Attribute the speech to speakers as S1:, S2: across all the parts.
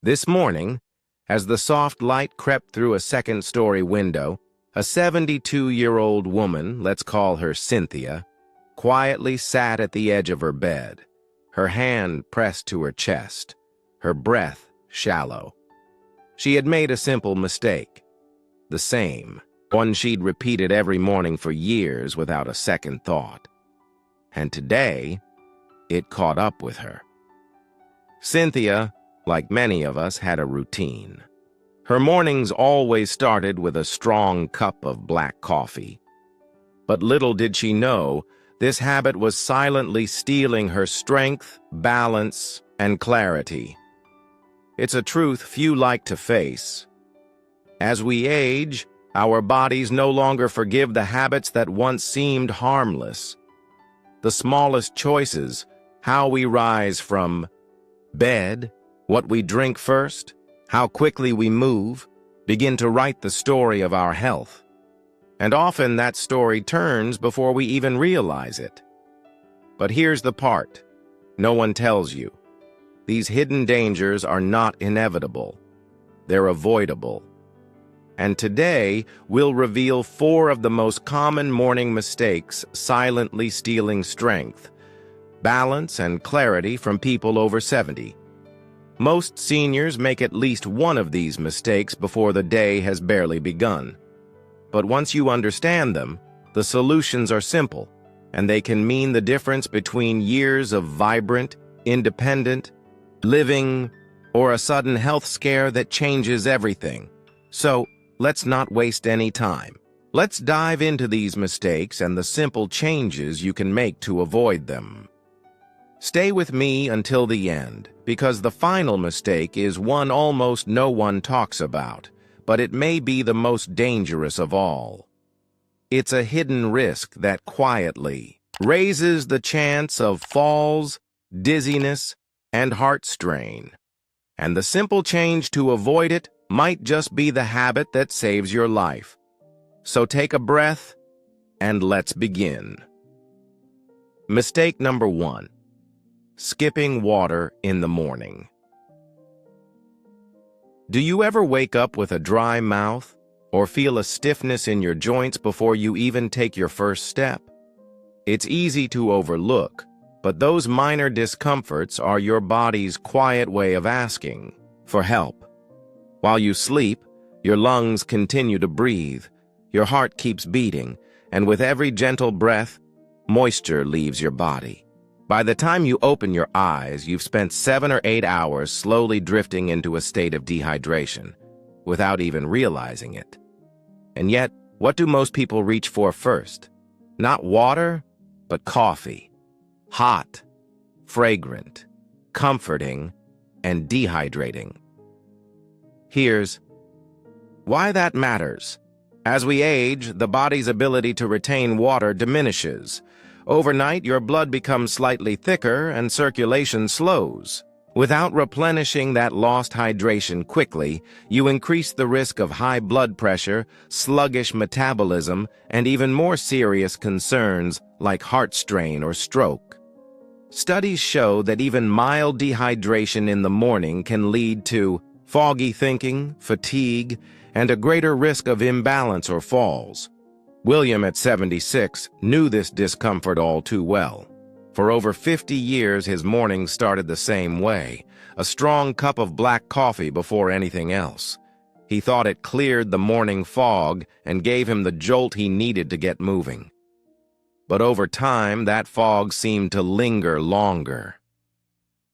S1: This morning, as the soft light crept through a second-story window, a 72-year-old woman, let's call her Cynthia, quietly sat at the edge of her bed, her hand pressed to her chest, her breath shallow. She had made a simple mistake, the same, one she'd repeated every morning for years without a second thought. And today, it caught up with her. Cynthia, like many of us, had a routine. Her mornings always started with a strong cup of black coffee. But little did she know, this habit was silently stealing her strength, balance, and clarity. It's a truth few like to face. As we age, our bodies no longer forgive the habits that once seemed harmless. The smallest choices, how we rise from bed, what we drink first, how quickly we move, begin to write the story of our health. And often that story turns before we even realize it. But here's the part no one tells you. These hidden dangers are not inevitable. They're avoidable. And today, we'll reveal 4 of the most common morning mistakes silently stealing strength, balance, and clarity from people over 70. Most seniors make at least one of these mistakes before the day has barely begun. But once you understand them, the solutions are simple, and they can mean the difference between years of vibrant, independent living or a sudden health scare that changes everything. So, let's not waste any time. Let's dive into these mistakes and the simple changes you can make to avoid them. Stay with me until the end, because the final mistake is one almost no one talks about, but it may be the most dangerous of all. It's a hidden risk that quietly raises the chance of falls, dizziness, and heart strain. And the simple change to avoid it might just be the habit that saves your life. So take a breath, and let's begin. Mistake number 1. Skipping water in the morning. Do you ever wake up with a dry mouth or feel a stiffness in your joints before you even take your first step? It's easy to overlook, but those minor discomforts are your body's quiet way of asking for help. While you sleep, your lungs continue to breathe, your heart keeps beating, and with every gentle breath, moisture leaves your body. By the time you open your eyes, you've spent 7 or 8 hours slowly drifting into a state of dehydration, without even realizing it. And yet, what do most people reach for first? Not water, but coffee. Hot, fragrant, comforting, and dehydrating. Here's why that matters. As we age, the body's ability to retain water diminishes. Overnight, your blood becomes slightly thicker and circulation slows. Without replenishing that lost hydration quickly, you increase the risk of high blood pressure, sluggish metabolism, and even more serious concerns like heart strain or stroke. Studies show that even mild dehydration in the morning can lead to foggy thinking, fatigue, and a greater risk of imbalance or falls. William, at 76, knew this discomfort all too well. For over 50 years, his mornings started the same way, a strong cup of black coffee before anything else. He thought it cleared the morning fog and gave him the jolt he needed to get moving. But over time, that fog seemed to linger longer.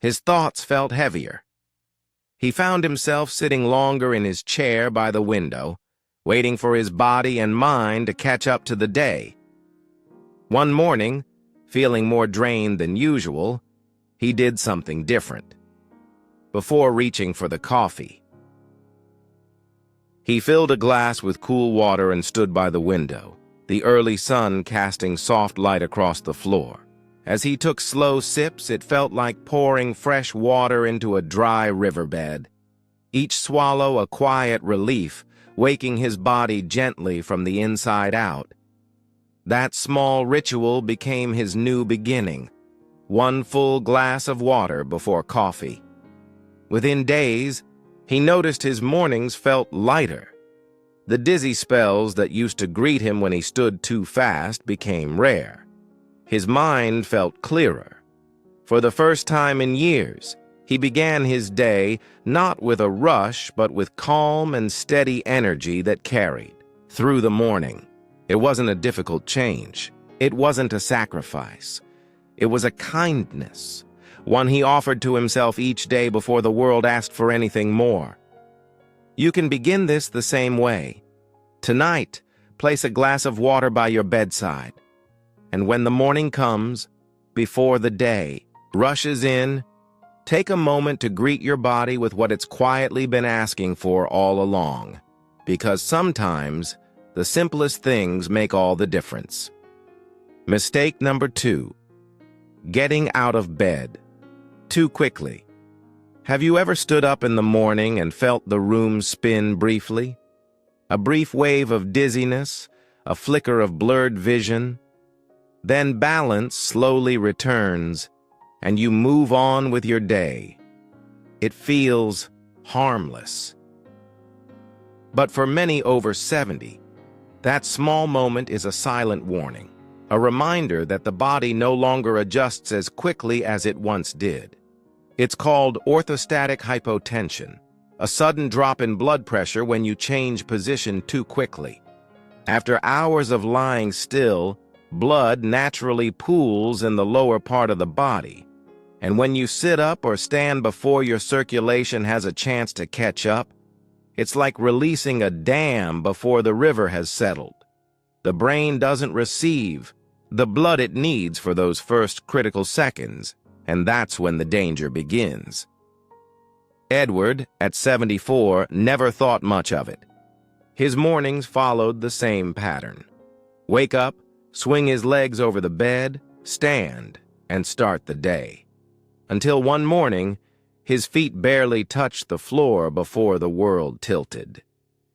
S1: His thoughts felt heavier. He found himself sitting longer in his chair by the window, waiting for his body and mind to catch up to the day. One morning, feeling more drained than usual, he did something different. Before reaching for the coffee, he filled a glass with cool water and stood by the window, the early sun casting soft light across the floor. As he took slow sips, it felt like pouring fresh water into a dry riverbed. Each swallow a quiet relief, waking his body gently from the inside out. That small ritual became his new beginning, one full glass of water before coffee. Within days, He noticed his mornings felt lighter. The dizzy spells that used to greet him when he stood too fast became rare. His mind felt clearer. For the first time in years, he began his day not with a rush but with calm and steady energy that carried through the morning. It wasn't a difficult change. It wasn't a sacrifice. It was a kindness, one he offered to himself each day before the world asked for anything more. You can begin this the same way. Tonight, place a glass of water by your bedside. And when the morning comes, before the day rushes in, take a moment to greet your body with what it's quietly been asking for all along. Because sometimes, the simplest things make all the difference. Mistake number 2. Getting out of bed too quickly. Have you ever stood up in the morning and felt the room spin briefly? A brief wave of dizziness, a flicker of blurred vision. Then balance slowly returns, and you move on with your day. It feels harmless. But for many over 70, that small moment is a silent warning, a reminder that the body no longer adjusts as quickly as it once did. It's called orthostatic hypotension, a sudden drop in blood pressure when you change position too quickly. After hours of lying still, blood naturally pools in the lower part of the body, and when you sit up or stand before your circulation has a chance to catch up, it's like releasing a dam before the river has settled. The brain doesn't receive the blood it needs for those first critical seconds, and that's when the danger begins. Edward, at 74, never thought much of it. His mornings followed the same pattern. Wake up, swing his legs over the bed, stand, and start the day. Until one morning, his feet barely touched the floor before the world tilted.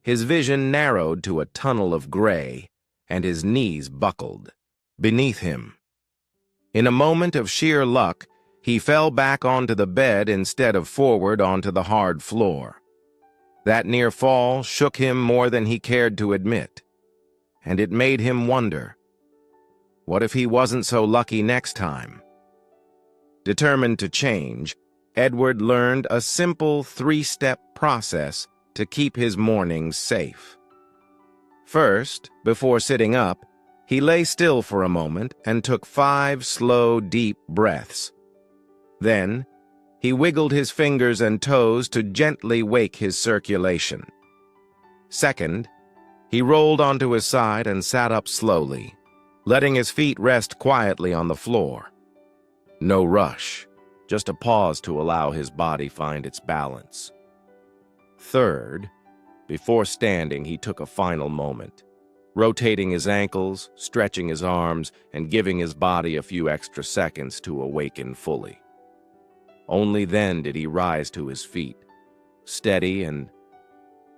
S1: His vision narrowed to a tunnel of gray, and his knees buckled beneath him. In a moment of sheer luck, he fell back onto the bed instead of forward onto the hard floor. That near fall shook him more than he cared to admit, and it made him wonder, what if he wasn't so lucky next time? Determined to change, Edward learned a simple 3-step process to keep his mornings safe. First, before sitting up, he lay still for a moment and took 5 slow, deep breaths. Then, he wiggled his fingers and toes to gently wake his circulation. Second, he rolled onto his side and sat up slowly, letting his feet rest quietly on the floor. No rush, just a pause to allow his body find its balance. Third, before standing, he took a final moment, rotating his ankles, stretching his arms, and giving his body a few extra seconds to awaken fully. Only then did he rise to his feet, steady and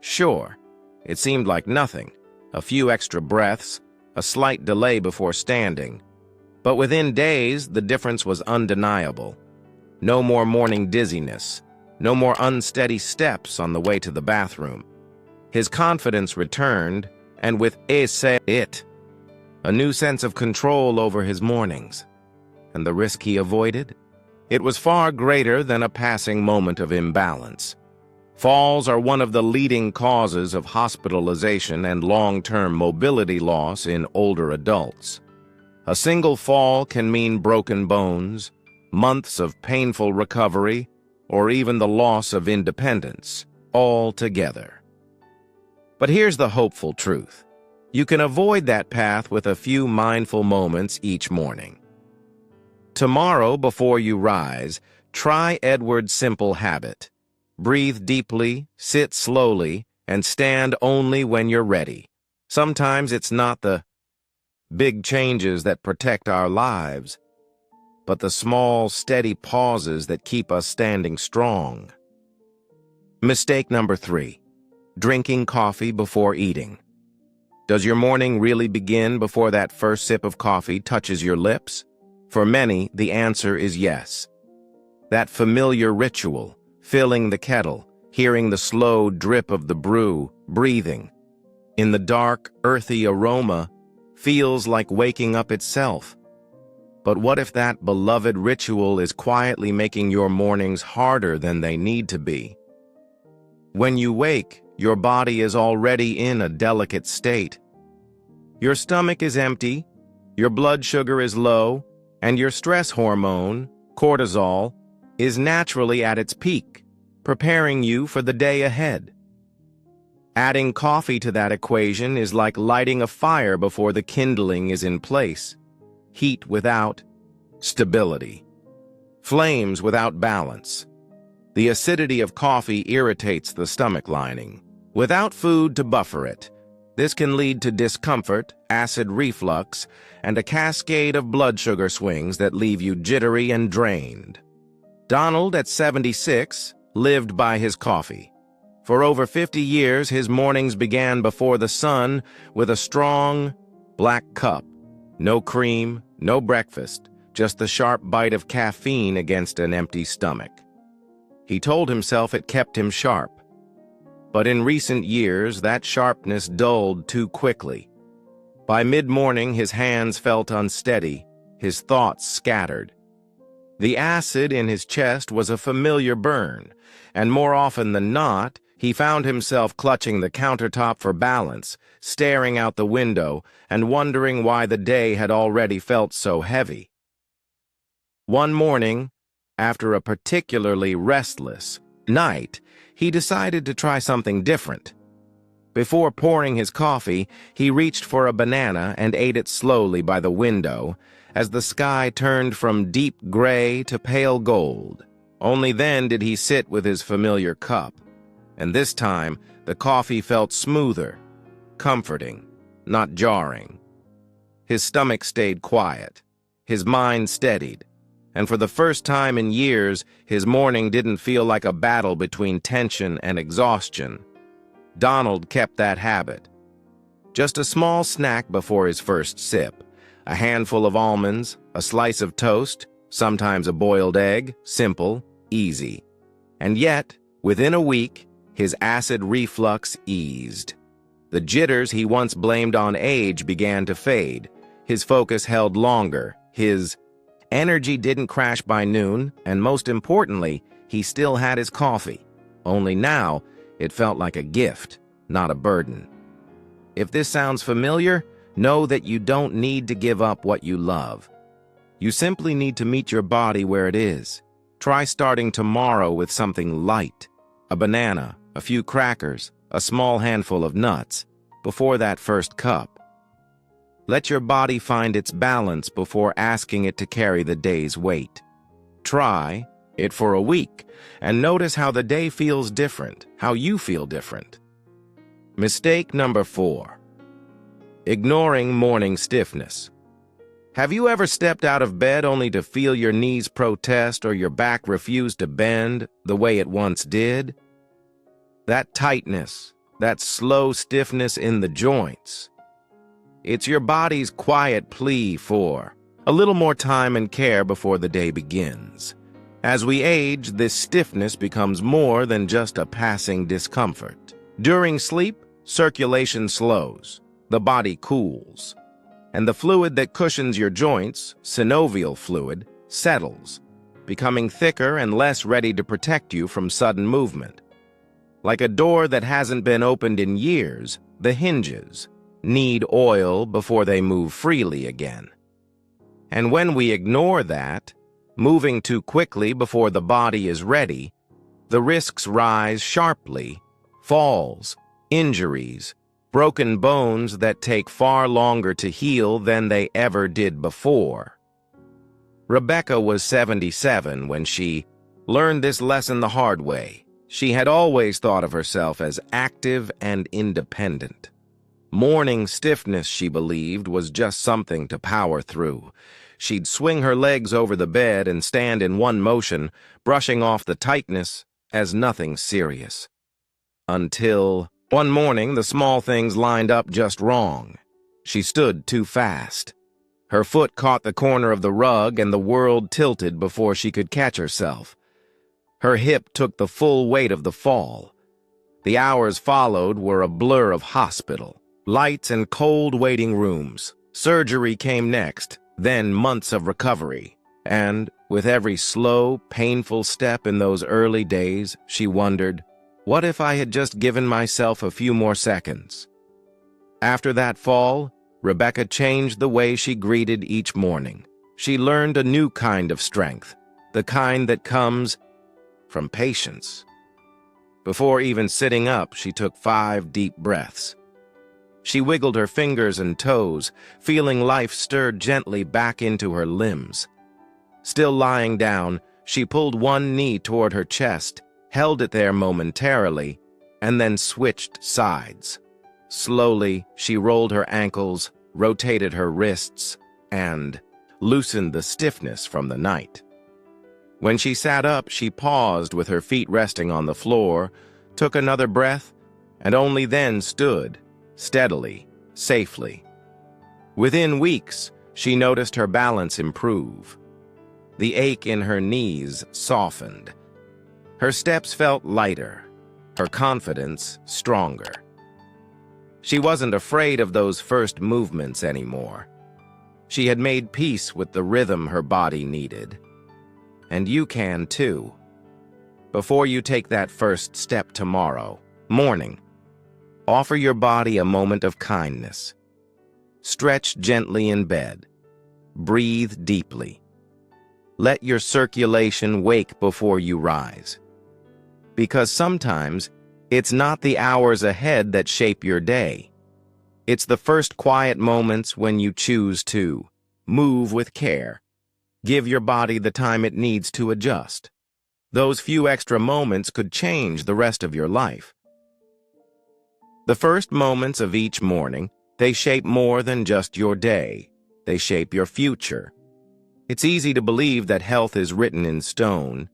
S1: sure. It seemed like nothing, a few extra breaths, a slight delay before standing. But within days, the difference was undeniable. No more morning dizziness, no more unsteady steps on the way to the bathroom. His confidence returned, and with a new sense of control over his mornings. And the risk he avoided? It was far greater than a passing moment of imbalance. Falls are one of the leading causes of hospitalization and long-term mobility loss in older adults. A single fall can mean broken bones, months of painful recovery, or even the loss of independence, all together. But here's the hopeful truth. You can avoid that path with a few mindful moments each morning. Tomorrow, before you rise, try Edward's simple habit. Breathe deeply, sit slowly, and stand only when you're ready. Sometimes it's not the big changes that protect our lives, but the small, steady pauses that keep us standing strong. Mistake number 3. Drinking coffee before eating. Does your morning really begin before that first sip of coffee touches your lips? For many, the answer is yes. That familiar ritual, filling the kettle, hearing the slow drip of the brew, breathing. In the dark, earthy aroma, feels like waking up itself. But what if that beloved ritual is quietly making your mornings harder than they need to be? When you wake, your body is already in a delicate state. Your stomach is empty, your blood sugar is low, and your stress hormone, cortisol, is naturally at its peak, preparing you for the day ahead. Adding coffee to that equation is like lighting a fire before the kindling is in place. Heat without stability. Flames without balance. The acidity of coffee irritates the stomach lining. Without food to buffer it, this can lead to discomfort, acid reflux, and a cascade of blood sugar swings that leave you jittery and drained. Donald, at 76, lived by his coffee. For over 50 years, his mornings began before the sun with a strong, black cup. No cream, no breakfast, just the sharp bite of caffeine against an empty stomach. He told himself it kept him sharp. But in recent years, that sharpness dulled too quickly. By mid-morning, his hands felt unsteady, his thoughts scattered. The acid in his chest was a familiar burn, and more often than not, he found himself clutching the countertop for balance, staring out the window, and wondering why the day had already felt so heavy. One morning, after a particularly restless night, he decided to try something different. Before pouring his coffee, he reached for a banana and ate it slowly by the window as the sky turned from deep gray to pale gold. Only then did he sit with his familiar cup. And this time, the coffee felt smoother, comforting, not jarring. His stomach stayed quiet, his mind steadied, and for the first time in years, his morning didn't feel like a battle between tension and exhaustion. Donald kept that habit. Just a small snack before his first sip, a handful of almonds, a slice of toast, sometimes a boiled egg, simple, easy. And yet, within a week, his acid reflux eased. The jitters he once blamed on age began to fade. His focus held longer. His energy didn't crash by noon, and most importantly, he still had his coffee. Only now, it felt like a gift, not a burden. If this sounds familiar, know that you don't need to give up what you love. You simply need to meet your body where it is. Try starting tomorrow with something light, a banana, a few crackers, a small handful of nuts, before that first cup. Let your body find its balance before asking it to carry the day's weight. Try it for a week, and notice how the day feels different, how you feel different. Mistake number 4. Ignoring morning stiffness. Have you ever stepped out of bed only to feel your knees protest or your back refuse to bend the way it once did? That tightness, that slow stiffness in the joints. It's your body's quiet plea for a little more time and care before the day begins. As we age, this stiffness becomes more than just a passing discomfort. During sleep, circulation slows, the body cools, and the fluid that cushions your joints, synovial fluid, settles, becoming thicker and less ready to protect you from sudden movement. Like a door that hasn't been opened in years, the hinges need oil before they move freely again. And when we ignore that, moving too quickly before the body is ready, the risks rise sharply: falls, injuries, broken bones that take far longer to heal than they ever did before. Rebecca was 77 when she learned this lesson the hard way. She had always thought of herself as active and independent. Morning stiffness, she believed, was just something to power through. She'd swing her legs over the bed and stand in one motion, brushing off the tightness as nothing serious. Until one morning, the small things lined up just wrong. She stood too fast. Her foot caught the corner of the rug and the world tilted before she could catch herself. Her hip took the full weight of the fall. The hours followed were a blur of hospital, lights and cold waiting rooms. Surgery came next, then months of recovery. And, with every slow, painful step in those early days, she wondered, what if I had just given myself a few more seconds? After that fall, Rebecca changed the way she greeted each morning. She learned a new kind of strength, the kind that comes from patience. Before even sitting up, she took 5 deep breaths. She wiggled her fingers and toes, feeling life stirred gently back into her limbs. Still lying down, she pulled one knee toward her chest, held it there momentarily, and then switched sides. Slowly, she rolled her ankles, rotated her wrists, and loosened the stiffness from the night. When she sat up, she paused with her feet resting on the floor, took another breath, and only then stood, steadily, safely. Within weeks, she noticed her balance improve. The ache in her knees softened. Her steps felt lighter, her confidence stronger. She wasn't afraid of those first movements anymore. She had made peace with the rhythm her body needed. And you can too. Before you take that first step tomorrow morning, offer your body a moment of kindness. Stretch gently in bed. Breathe deeply. Let your circulation wake before you rise. Because sometimes, it's not the hours ahead that shape your day. It's the first quiet moments when you choose to move with care. Give your body the time it needs to adjust. Those few extra moments could change the rest of your life. The first moments of each morning, they shape more than just your day. They shape your future. It's easy to believe that health is written in stone,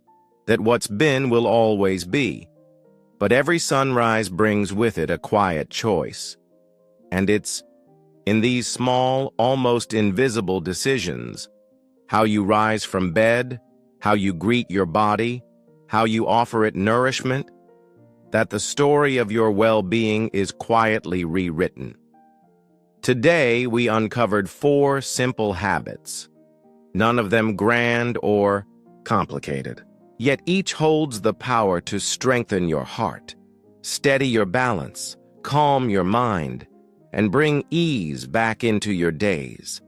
S1: that what's been will always be. But every sunrise brings with it a quiet choice. And it's in these small, almost invisible decisions, how you rise from bed, how you greet your body, how you offer it nourishment, that the story of your well-being is quietly rewritten. Today, we uncovered 4 simple habits, none of them grand or complicated. Yet each holds the power to strengthen your heart, steady your balance, calm your mind, and bring ease back into your days.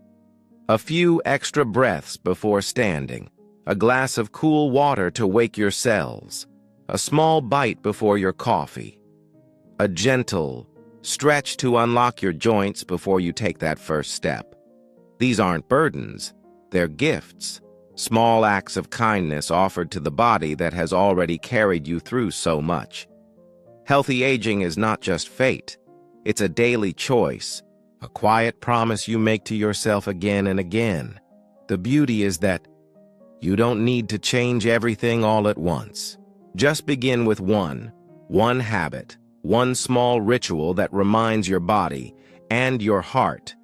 S1: A few extra breaths before standing, a glass of cool water to wake your cells, a small bite before your coffee, a gentle stretch to unlock your joints before you take that first step. These aren't burdens, they're gifts, small acts of kindness offered to the body that has already carried you through so much. Healthy aging is not just fate, it's a daily choice, a quiet promise you make to yourself again and again. The beauty is that you don't need to change everything all at once. Just begin with one habit, one small ritual that reminds your body and your heart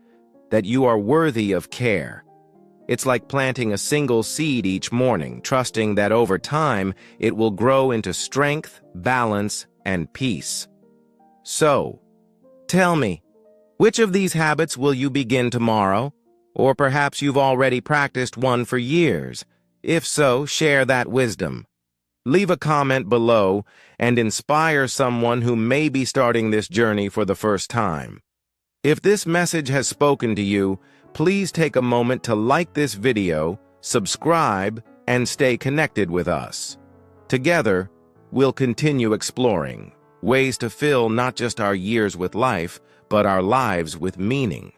S1: that you are worthy of care. It's like planting a single seed each morning, trusting that over time it will grow into strength, balance, and peace. So, tell me, which of these habits will you begin tomorrow? Or perhaps you've already practiced one for years. If so, share that wisdom. Leave a comment below and inspire someone who may be starting this journey for the first time. If this message has spoken to you, please take a moment to like this video, subscribe, and stay connected with us. Together, we'll continue exploring ways to fill not just our years with life, but our lives with meaning.